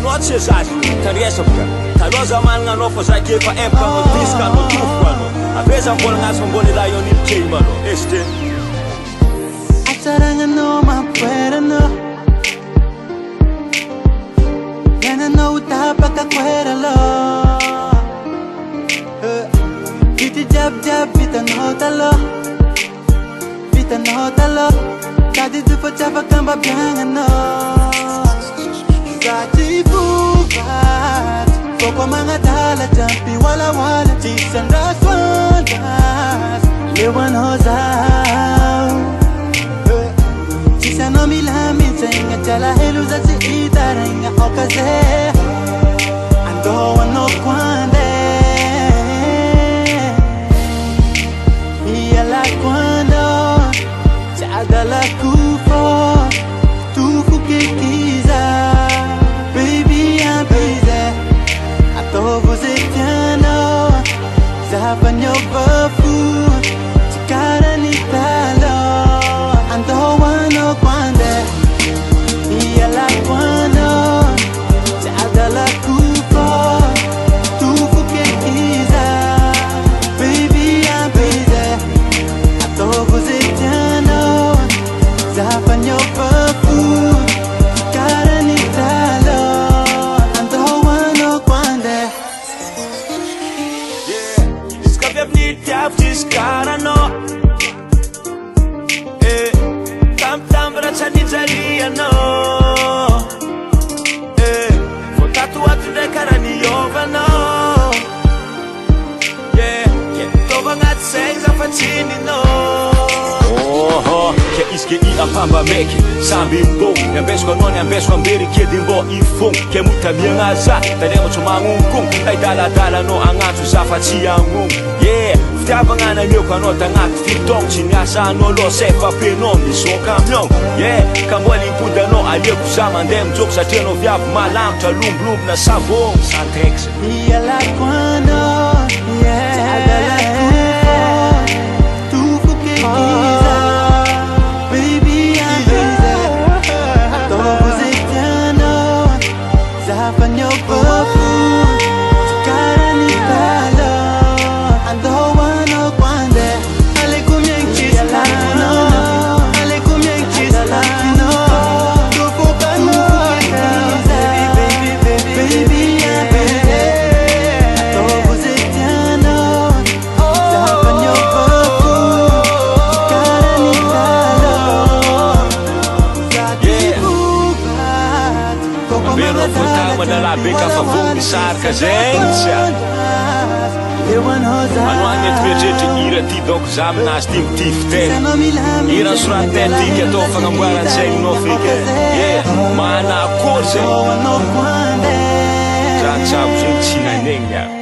Noche zazi, tariesa buka Taloza mananga no fa zaki efa empka no diska no tufo ano Aveza mbola ngasa mbole la yoni mkei mano Este Asaranga no mapuera no Yana no utapa kakwera lo Viti jab jab vita no talo Vita no talo Kadi dupo chapa kamba bianga no Gati bukat Koko mga dala Jampi wala wala Chisan raswalas Lewan hozaw Chisan no milamin Senga chala helu za si itarenga okaze Ando wano kwande Iyala kwando Chadala kufo Tufu kikiza Zafanyo bafu Chikara ni talo Ando wano kwande Iyala kwando Chadala kufo Tufu kikiza Baby I'm busy Atovu zitiano Zafanyo bafu Chikara ni talo Ando wano kwande This cara no Tam tam braccia di zalia no Vo tatuato dai carani ova no Tova ngat senza faccini no Che iske I apamba meke Sambi mbo Nyambeswa no nyambeswa mberi kiedi mbo ifong Ke muta miangaza Tademo tumangungkung Tai dala dala no angatu safachi angung Fitiavagna anio ka anao tagnaty fitogno Tsy miasa anao lo sefa penao misoka aminao Ka mbola impody anao aleko za mandeha mijoko Satria anao viavy malamitra lombolombo savon Santrex Ialako anao Adalako Tufo kekiza Baby I'm busy Ataovo zay tianao Zafanyo bafu Chikara ni talo Ando wano kwande Alekum yang chislano Alekum yang chislano Tufo kekiza Baby I'm busy Ataovo zay tianao Zafanyo bafu Chikara ni talo Pero punta madalabi ka fa vong sarka zengsa Ano ang etmejeje ira ti dok zamnas tim tifte Ira surat ti to fangambaran seng no fike Mana kurse Zan sab sing sinanenga